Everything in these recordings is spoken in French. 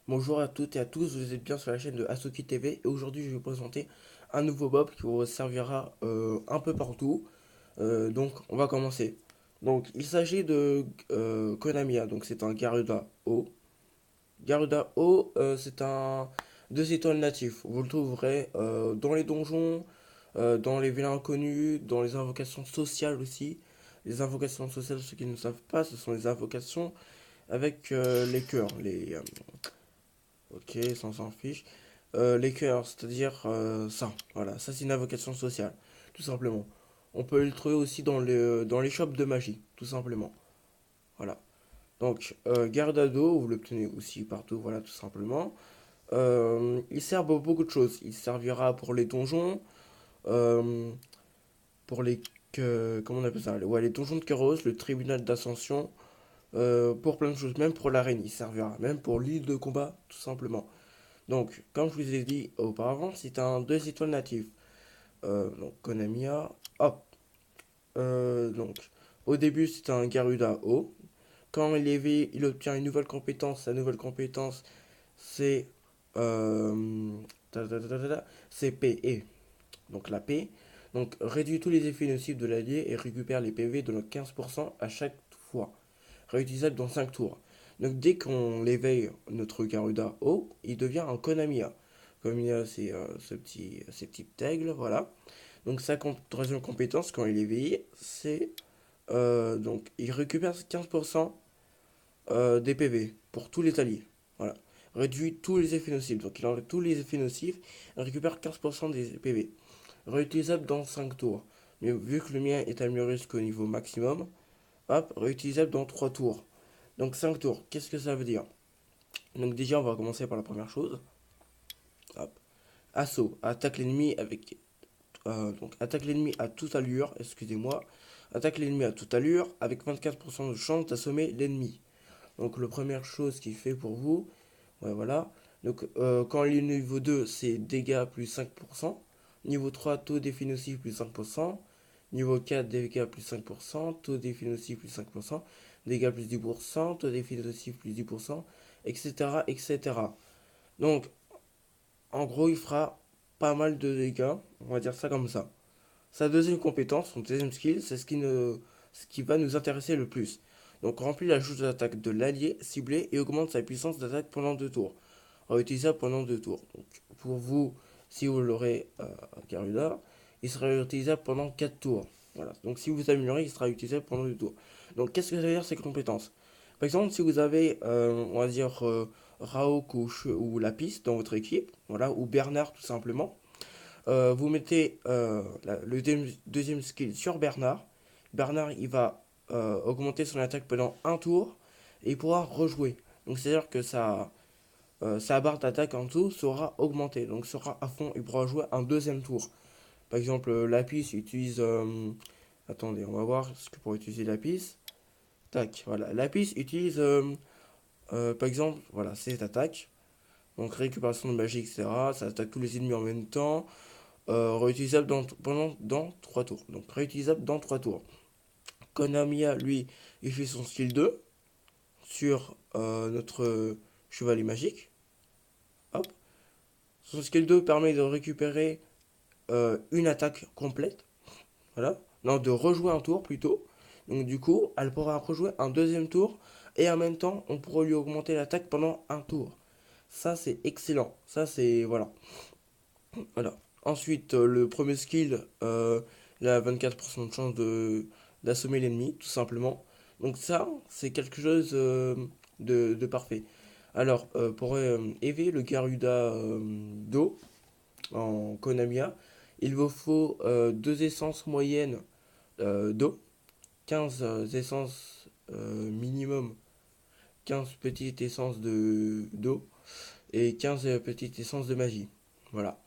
Bonjour à toutes et à tous, vous êtes bien sur la chaîne de Asuki TV et aujourd'hui je vais vous présenter un nouveau bob qui vous servira un peu partout. Donc on va commencer. Donc il s'agit de Konamiya, donc c'est un Garuda O. Garuda O, c'est un 2 étoiles natif. Vous le trouverez dans les donjons, dans les villas inconnues, dans les invocations sociales aussi. Les invocations sociales, ceux qui ne savent pas, ce sont les invocations avec les cœurs, ok, ça on s'en fiche. Les cœurs, c'est-à-dire ça. Voilà, ça c'est une invocation sociale, tout simplement. On peut le trouver aussi dans les shops de magie, tout simplement. Voilà. Donc, Gardado, vous l'obtenez aussi partout, voilà, tout simplement. Il sert pour beaucoup de choses. Il servira pour les donjons, euh, pour les. Comment on appelle ça? Ouais, les donjons de Kéros, le tribunal d'ascension, pour plein de choses, même pour l'arène, il servira, même pour l'île de combat, tout simplement. Donc, comme je vous ai dit auparavant, c'est un 2 étoiles natif. Donc, Konamiya, hop. Donc, au début, c'est un Garuda O. Quand il est éveillé, il obtient une nouvelle compétence. Sa nouvelle compétence, c'est. Euh, c'est PE. Donc, la P. Donc, réduit tous les effets nocifs de l'allié et récupère les PV de 15% à chaque fois. Réutilisable dans 5 tours. Donc dès qu'on l'éveille, notre Garuda O, il devient un Konamiya. Konamiya, c'est ces petites aigles, voilà. Donc sa troisième compétence, quand il est éveillé, c'est... donc il récupère 15% des PV pour tous les alliés. Voilà. Réduit tous les effets nocifs. Donc il enlève tous les effets nocifs, il récupère 15% des PV. Réutilisable dans 5 tours. Mais vu que le mien est amélioré jusqu'au niveau maximum, hop, réutilisable dans 3 tours. Donc 5 tours, qu'est-ce que ça veut dire? Donc déjà, on va commencer par la première chose. Hop. Assaut, attaque l'ennemi avec... donc attaque l'ennemi à toute allure, excusez-moi. Attaque l'ennemi à toute allure avec 24% de chance d'assommer l'ennemi. Donc la première chose qu'il fait pour vous, ouais, voilà. Donc quand il est niveau 2, c'est dégâts plus 5%. Niveau 3, taux d'effet nocif plus 5%. Niveau 4, dégâts plus 5%. Taux d'effet nocif plus 5%. Dégâts plus 10%. Taux d'effet nocif plus 10%. Etc. etc. Donc en gros, il fera pas mal de dégâts, on va dire ça comme ça. Sa deuxième compétence, son deuxième skill, c'est ce qui va nous intéresser le plus. Donc remplit la jauge d'attaque de l'allié ciblé et augmente sa puissance d'attaque pendant 2 tours. Réutilisable pendant 2 tours. Donc pour vous, si vous l'aurez Garuda, il sera réutilisable pendant 4 tours. Voilà. Donc si vous améliorez, il sera utilisable pendant 2 tours. Donc qu'est-ce que ça veut dire ces compétences? Par exemple, si vous avez, on va dire, Raok ou Lapis dans votre équipe, voilà, ou Bernard tout simplement, vous mettez le deuxième skill sur Bernard. Bernard, il va augmenter son attaque pendant un tour et il pourra rejouer. Donc c'est-à-dire que sa barre d'attaque en dessous sera augmentée, donc sera à fond, il pourra jouer un deuxième tour. Par exemple, Lapis utilise... attendez, on va voir ce que pour utiliser Lapis. Tac, voilà. Lapis utilise, par exemple, voilà, cette attaque. Donc récupération de magie, etc. Ça attaque tous les ennemis en même temps. Réutilisable dans 3 tours. Donc réutilisable dans 3 tours. Konamiya, lui, il fait son skill 2 sur notre chevalier magique. Hop. Son skill 2 permet de récupérer une attaque complète. Voilà. Non, de rejouer un tour plutôt. Donc du coup, elle pourra rejouer un deuxième tour. Et en même temps, on pourra lui augmenter l'attaque pendant un tour. Ça, c'est excellent. Ça, c'est... Voilà. Voilà. Ensuite, le premier skill, il a 24% de chance d'assommer l'ennemi, tout simplement. Donc ça, c'est quelque chose de parfait. Alors, pour éveiller le Garuda d'eau en Konamiya, il vous faut 2 essences moyennes d'eau, 15 essences minimum, 15 petites essences d'eau et 15 petites essences de magie. Voilà.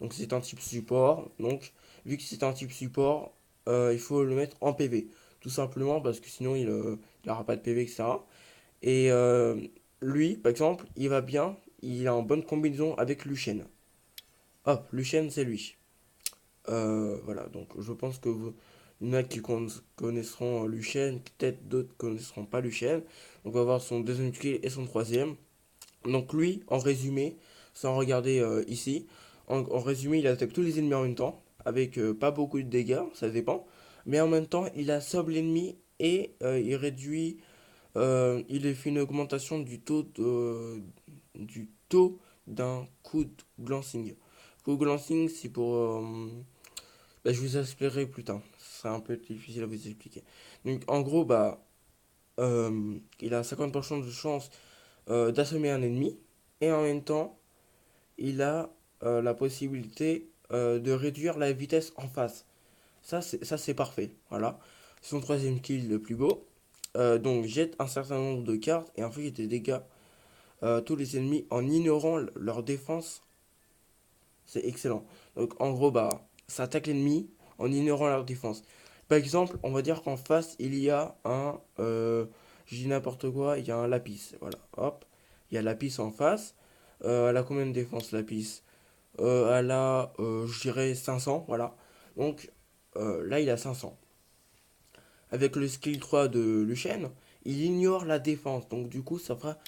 Donc c'est un type support. Donc vu que c'est un type support, il faut le mettre en PV. Tout simplement parce que sinon il n'aura pas de PV, etc. Et lui, par exemple, il va bien. Il a en bonne combinaison avec Luchen. Hop, Luchen c'est lui. Voilà, donc je pense que vous, il y en a qui connaîtront Luchen, peut-être d'autres connaîtront pas Luchen. Donc on va voir son deuxième skill et son troisième. Donc lui, en résumé, sans regarder ici, en résumé, il attaque tous les ennemis en même temps, avec pas beaucoup de dégâts, ça dépend. Mais en même temps, il assomme l'ennemi et il réduit, il fait une augmentation du taux d'un coup de glancing. Coup de glancing, c'est pour... bah, je vous expliquerai plus tard. C'est un peu difficile à vous expliquer. Donc en gros, bah, il a 50% de chance d'assommer un ennemi. Et en même temps, il a la possibilité de réduire la vitesse en face. Ça, c'est parfait. Voilà. Son troisième kill le plus beau. Donc, jette un certain nombre de cartes et inflige des dégâts tous les ennemis en ignorant leur défense. C'est excellent. Donc, en gros, bah, ça attaque l'ennemi en ignorant leur défense. Par exemple, on va dire qu'en face, il y a un. Je dis n'importe quoi, il y a un lapis. Voilà, hop. Il y a lapis en face. Elle a combien de défense, lapis? Elle a, je dirais, 500. Voilà. Donc, là, il a 500. Avec le skill 3 de Luchen, il ignore la défense. Donc, du coup, ça fera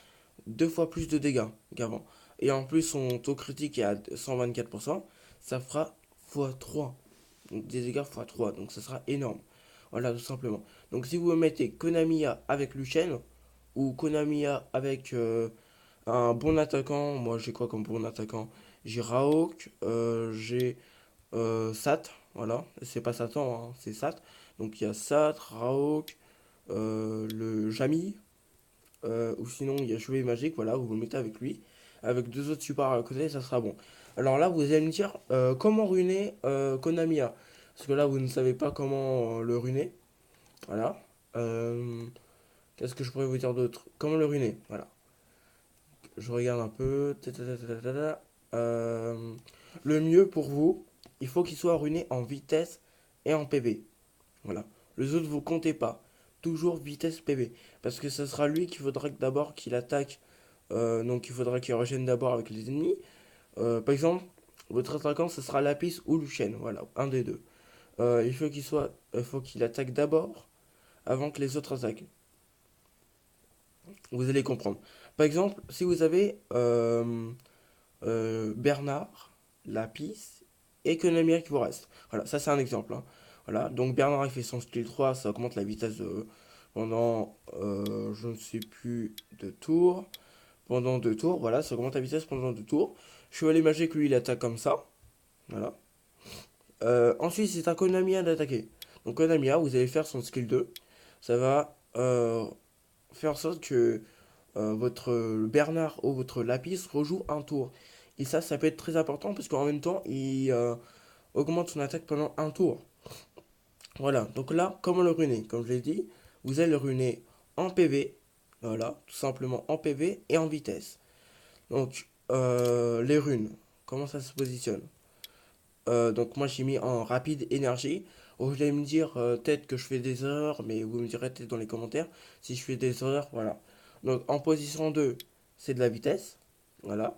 deux fois plus de dégâts qu'avant. Et en plus, son taux critique est à 124%. Ça fera x3. Donc, des dégâts x3. Donc, ça sera énorme. Voilà, tout simplement. Donc, si vous mettez Konamiya avec Luchen, ou Konamiya avec un bon attaquant, moi j'ai quoi comme bon attaquant? J'ai Raok, j'ai Sat, voilà, c'est pas Satan, hein, c'est Sat. Donc il y a Sat, Raok, le Jami, ou sinon il y a Chevalier Magique, voilà, vous le mettez avec lui. Avec deux autres supports à côté, ça sera bon. Alors là, vous allez me dire comment ruiner Konamiya. Parce que là, vous ne savez pas comment le ruiner. Voilà. Euh, Qu'est-ce que je pourrais vous dire d'autre? Comment le ruiner? Voilà. Je regarde un peu. Euh, le mieux pour vous, il faut qu'il soit ruiné en vitesse et en PV. Voilà. Les autres, vous comptez pas. Toujours vitesse PV. Parce que ce sera lui qu'il faudra d'abord qu'il attaque. Donc il faudra qu'il régène d'abord avec les ennemis. Par exemple, votre attaquant, ce sera Lapis ou Luchen. Voilà, un des deux. Il faut qu'il attaque d'abord avant que les autres attaquent. Vous allez comprendre. Par exemple, si vous avez Bernard, Lapis et Konami qui vous reste. Voilà, ça c'est un exemple, hein. Voilà, donc Bernard il fait son skill 3, ça augmente la vitesse pendant je ne sais plus de tours. Pendant deux tours, voilà, ça augmente la vitesse pendant deux tours. Chevalier magique, lui, il attaque comme ça. Voilà. Ensuite, c'est à Konami d'attaquer. Donc Konami, vous allez faire son skill 2. Ça va faire en sorte que votre Bernard ou votre Lapis rejoue un tour. Et ça peut être très important parce qu'en même temps, il augmente son attaque pendant un tour. Voilà, donc là, comment le ruiner? Comme je l'ai dit, vous allez le ruiner en PV, voilà, tout simplement en PV et en vitesse. Donc, les runes, comment ça se positionne? Donc moi j'ai mis en rapide énergie. Vous allez me dire peut-être que je fais des erreurs, mais vous me direz peut-être dans les commentaires si je fais des erreurs, voilà. Donc en position 2, c'est de la vitesse, voilà.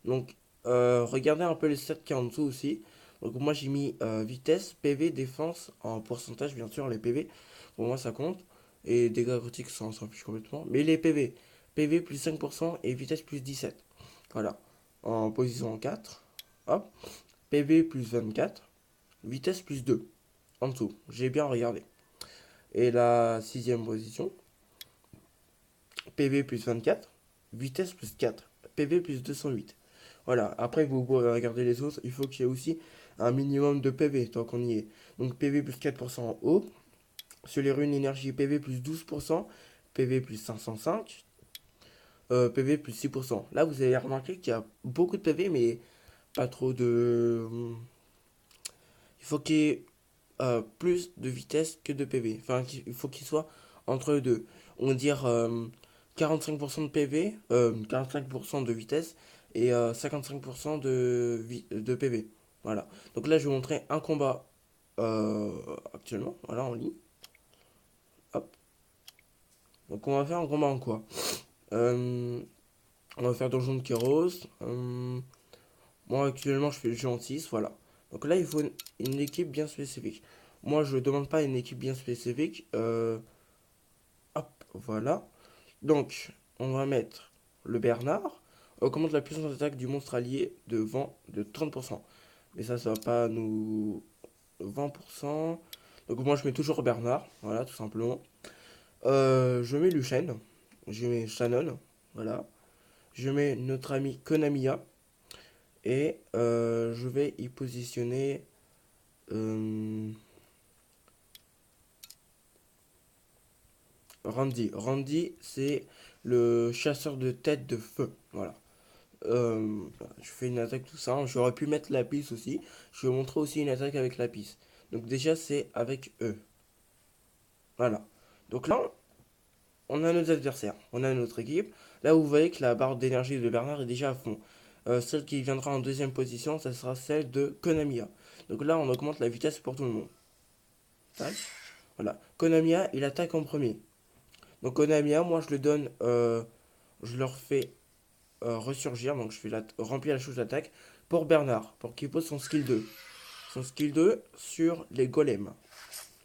Donc regardez un peu les stats qui y a en dessous aussi. Donc moi j'ai mis vitesse, PV, défense en pourcentage, bien sûr les PV, pour moi ça compte. Et dégâts critiques, ça on s'en fiche complètement. Mais les PV, PV plus 5% et vitesse plus 17. Voilà. En position 4, hop. PV plus 24, vitesse plus 2. En dessous, j'ai bien regardé. Et la sixième position, PV plus 24, vitesse plus 4, PV plus 208. Voilà, après vous pouvez regarder les autres, il faut qu'il y ait aussi un minimum de PV tant qu'on y est. Donc PV plus 4% en haut, sur les runes énergie PV plus 12%, PV plus 505, PV plus 6%. Là vous avez remarqué qu'il y a beaucoup de PV mais pas trop de... Il faut qu'il y ait plus de vitesse que de PV. Enfin, il faut qu'il soit entre les deux. On va dire 45% de PV, 45% de vitesse et 55% de PV. Voilà. Donc là, je vais vous montrer un combat actuellement. Voilà, en ligne. Hop. Donc on va faire un combat en quoi? Euh, on va faire Donjon de Kéros. Moi, actuellement, je fais le jeu en 6. Voilà. Donc là, il faut une équipe bien spécifique. Moi, je ne demande pas une équipe bien spécifique. Hop, voilà. Donc, on va mettre le Bernard. Augmente la puissance d'attaque du monstre allié de vent de 30%. Mais ça va pas nous... 20%. Donc moi je mets toujours Bernard, voilà, tout simplement. Je mets Lucien, je mets Shannon, voilà. Je mets notre ami Konamiya. Et je vais y positionner euh, Randy. Randy, c'est le chasseur de tête de feu. Voilà. Je fais une attaque tout ça. J'aurais pu mettre la piste aussi. Je vais montrer aussi une attaque avec la piste. Donc déjà, c'est avec eux. Voilà. Donc là, on a nos adversaires. On a notre équipe. Là, vous voyez que la barre d'énergie de Bernard est déjà à fond. Celle qui viendra en deuxième position, ça sera celle de Konamiya. Donc là, on augmente la vitesse pour tout le monde. Tac. Voilà. Konamiya, il attaque en premier. Donc Konamiya, moi je le donne, je leur fais ressurgir, donc je fais remplir la chose d'attaque pour Bernard, pour qu'il pose son skill 2. Son skill 2 sur les golems.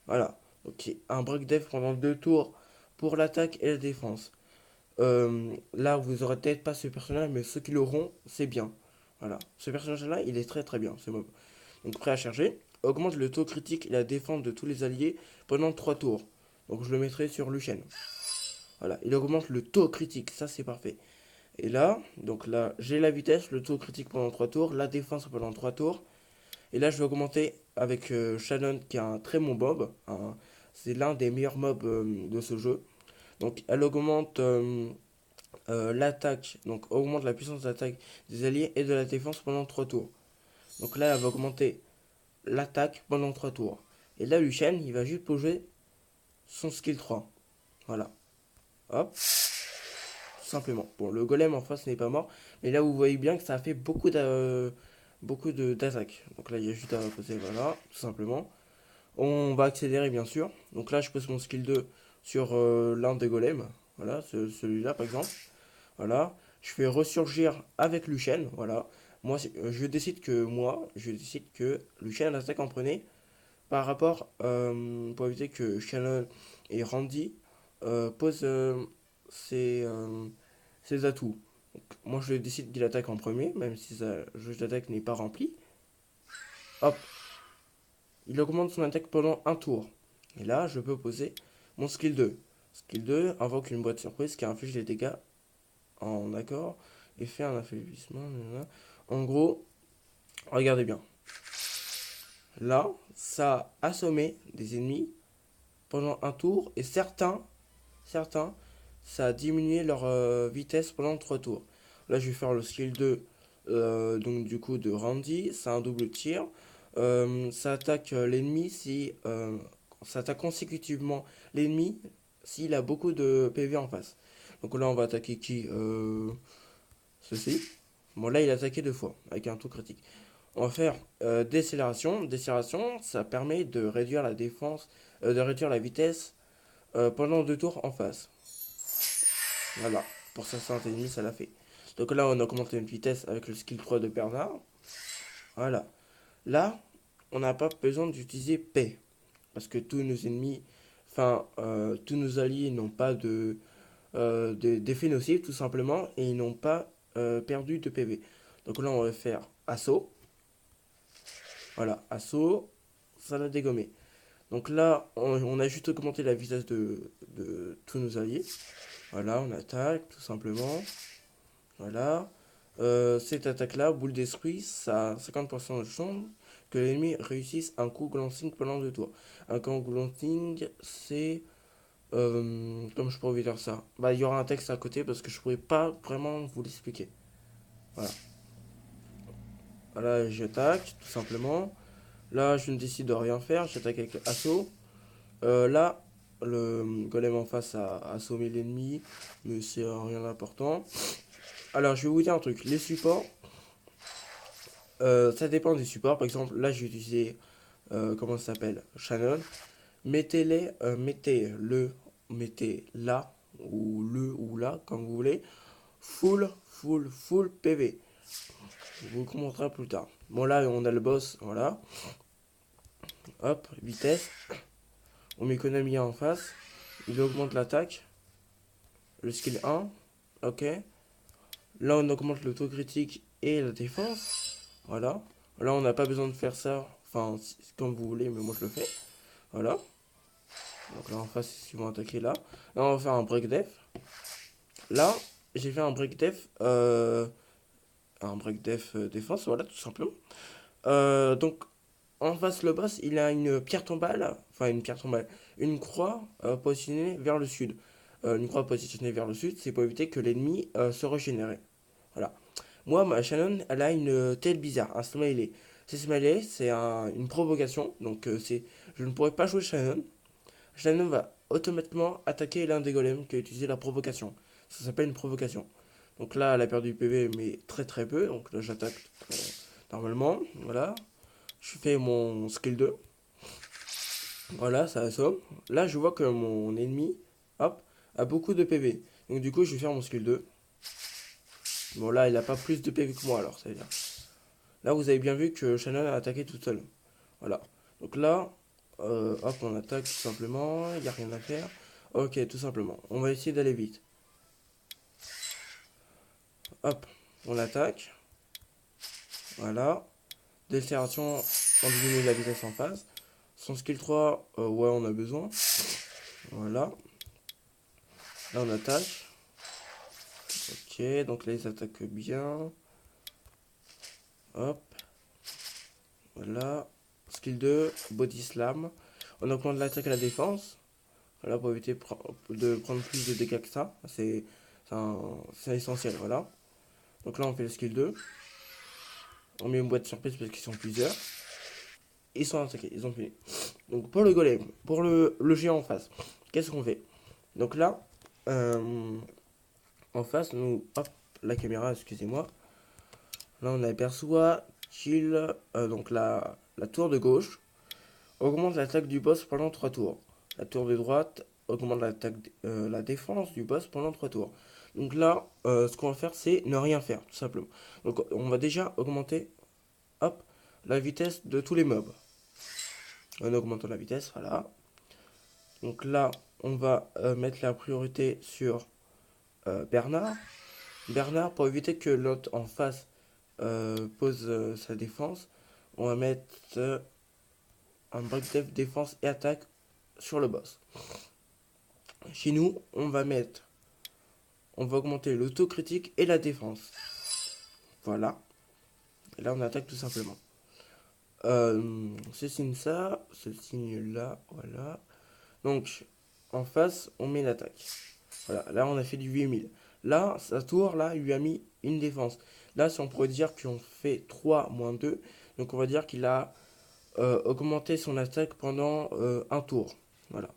Voilà. Ok, un break dev pendant 2 tours pour l'attaque et la défense. Là, vous aurez peut-être pas ce personnage, mais ceux qui l'auront, c'est bien. Voilà. Ce personnage-là, il est très très bien. C'est mob. Donc prêt à charger. Augmente le taux critique et la défense de tous les alliés pendant 3 tours. Donc je le mettrai sur Lucien. Voilà, il augmente le taux critique, ça c'est parfait. Et là, donc là, j'ai la vitesse, le taux critique pendant 3 tours, la défense pendant 3 tours. Et là, je vais augmenter avec Shannon, qui a un très bon mob. C'est l'un des meilleurs mobs de ce jeu. Donc, elle augmente l'attaque, donc augmente la puissance d'attaque des alliés et de la défense pendant 3 tours. Donc là, elle va augmenter l'attaque pendant 3 tours. Et là, Lucien, il va juste poser son skill 3. Voilà. Hop. Tout simplement. Bon, le golem en face n'est pas mort, mais là vous voyez bien que ça a fait beaucoup d'attaques. Donc là il y a juste à poser, voilà, tout simplement. On va accélérer bien sûr. Donc là je pose mon skill 2 sur l'un des golems. Voilà, celui-là par exemple. Voilà. Je fais ressurgir avec Lucien. Voilà. Moi, je décide que Lucien attaque en premier par rapport pour éviter que Shannon et Randy posent ses, ses atouts. Donc, moi je décide qu'il attaque en premier, même si sa jauge d'attaque n'est pas remplie. Hop, il augmente son attaque pendant un tour. Et là, je peux poser mon skill 2. Skill 2 invoque une boîte surprise qui inflige les dégâts en accord et fait un affaiblissement. En gros, regardez bien. Là, ça a assommé des ennemis pendant un tour et certains, ça a diminué leur vitesse pendant 3 tours. Là, je vais faire le skill 2 donc du coup de Randy, c'est un double tir. Ça attaque l'ennemi si ça attaque consécutivement l'ennemi s'il a beaucoup de PV en face. Donc là, on va attaquer qui ceci. Bon, là, il a attaqué 2 fois avec un tout critique. On va faire décélération. Décélération, ça permet de réduire la défense, de réduire la vitesse pendant 2 tours en face. Voilà, pour 500 ennemis, ça l'a fait. Donc là, on a augmenté une vitesse avec le skill 3 de Bernard. Voilà. Là, on n'a pas besoin d'utiliser paix. Parce que tous nos ennemis, enfin, tous nos alliés n'ont pas d'effet nocif, tout simplement. Et ils n'ont pas perdu de PV. Donc là, on va faire assaut. Voilà, assaut, ça l'a dégommé. Donc là, on a juste augmenté la vitesse de tous nos alliés. Voilà, on attaque, tout simplement. Voilà. Cette attaque-là, boule d'esprit, ça a 50% de chance que l'ennemi réussisse un coup glancing pendant 2 tours. Un coup glancing, c'est... comme je pourrais vous dire ça. Bah, il y aura un texte à côté parce que je pourrais pas vraiment vous l'expliquer. Voilà. Voilà, j'attaque, tout simplement. Là, je ne décide de rien faire, j'attaque avec assaut. Là, le golem en face a assommé l'ennemi, mais c'est rien d'important. Alors, je vais vous dire un truc. Les supports, ça dépend des supports. Par exemple, là, j'ai utilisé, comment ça s'appelle, Shannon. Mettez là, ou le, ou là, comme vous voulez. Full PV. Je vous comprendrai plus tard. Bon, là, on a le boss, voilà. Hop, vitesse. On met Konami en face. Il augmente l'attaque. Le skill 1. Ok. Là, on augmente l'autocritique et la défense. Voilà. Là, on n'a pas besoin de faire ça. Enfin, comme vous voulez, mais moi je le fais. Voilà. Donc là, en face, ils vont attaquer là. Là, on va faire un break def. Là, j'ai fait un break def défense, voilà, tout simplement. Donc, en face, le boss, il a une pierre tombale. Enfin, une pierre tombale. Une croix positionnée vers le sud. Une croix positionnée vers le sud, c'est pour éviter que l'ennemi se régénère. Voilà. Moi, ma Shannon, elle a une tête bizarre, un smiley. Ce smiley, c'est une provocation. Donc, je ne pourrais pas jouer Shannon. Shannon va automatiquement attaquer l'un des golems qui a utilisé la provocation. Ça s'appelle une provocation. Donc là, elle a perdu du PV, mais très très peu. Donc là, j'attaque normalement. Voilà. Je fais mon skill 2. Voilà, ça assomme. Là, je vois que mon ennemi, hop, a beaucoup de PV. Donc du coup, je vais faire mon skill 2. Bon, là, il a pas plus de PV que moi, alors, ça veut dire. Là, vous avez bien vu que Shannon a attaqué toute seule. Voilà. Donc là, hop, on attaque tout simplement. Il n'y a rien à faire. Ok, tout simplement. On va essayer d'aller vite. Hop, on attaque. Voilà. Décélération, on diminue la vitesse en face. Son skill 3, ouais, on a besoin. Voilà. Là, on attaque. Ok, donc là, ils attaquent bien. Hop, voilà. Skill 2, body slam. On augmente l'attaque et la défense. Voilà, pour éviter de prendre plus de dégâts que ça. C'est essentiel, voilà. Donc là, on fait le skill 2. On met une boîte surprise parce qu'ils sont plusieurs. Ils sont attaqués, ils ont fini. Donc pour le golem, pour le géant en face, qu'est-ce qu'on fait? Donc là, euh, en face, nous, hop, la caméra, excusez-moi. Là, on aperçoit qu'il, donc la tour de gauche, augmente l'attaque du boss pendant 3 tours. La tour de droite augmente la défense du boss pendant 3 tours. Donc là, ce qu'on va faire, c'est ne rien faire, tout simplement. Donc on va déjà augmenter, hop, la vitesse de tous les mobs. En augmentant la vitesse, voilà. Donc là, on va mettre la priorité sur Bernard. Bernard, pour éviter que l'autre en face pose sa défense, on va mettre un break def défense et attaque sur le boss. Chez nous, on va augmenter l'autocritique et la défense. Voilà. Et là, on attaque tout simplement. Ce signe-ça, ce signe-là, voilà. Donc, en face, on met l'attaque. Voilà, là, on a fait du 8000. Là, sa tour, là, il lui a mis une défense. Là, si on pourrait dire qu'on fait 3 moins 2, donc on va dire qu'il a augmenté son attaque pendant un tour. Voilà.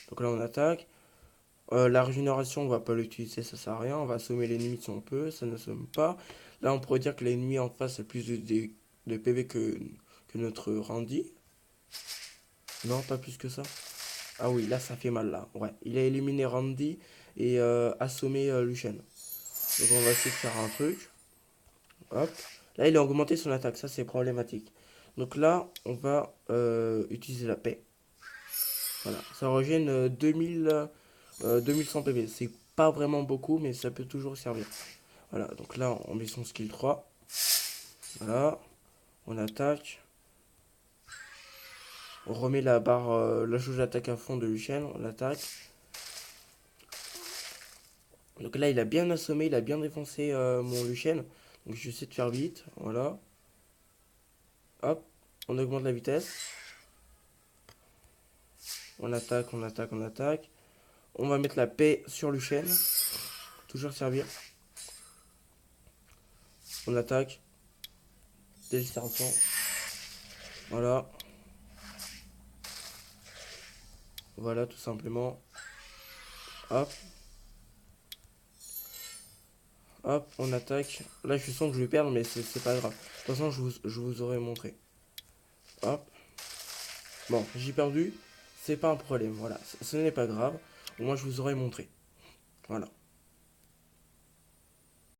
Donc là, on attaque. La régénération, on va pas l'utiliser, ça sert à rien. On va assommer l'ennemi si on peut, ça ne somme pas. Là, on pourrait dire que l'ennemi en face a plus de PV que notre Randy. Non, pas plus que ça. Ah oui, là, ça fait mal, là. Ouais, il a éliminé Randy et assommé Lucian. Donc, on va essayer de faire un truc. Hop. Là, il a augmenté son attaque, ça, c'est problématique. Donc là, on va utiliser la paix. Voilà, ça régène 2100 PV. C'est pas vraiment beaucoup, mais ça peut toujours servir. Voilà, donc là, on met son skill 3. Voilà, on attaque. On remet la barre, la jauge d'attaque à fond de Lucian, on attaque. Donc là, il a bien assommé, il a bien défoncé mon Lucian. Donc je vais essayer de faire vite, voilà. Hop, on augmente la vitesse. On attaque, on attaque, on attaque. On va mettre la paix sur Lucian. Toujours servir. On attaque. Délicitation. Voilà. Voilà, tout simplement. Hop. Hop, on attaque. Là, je sens que je vais perdre, mais c'est pas grave. De toute façon, je vous aurais montré. Hop. Bon, j'ai perdu. C'est pas un problème, voilà. Ce n'est pas grave. Au moins, je vous aurais montré. Voilà.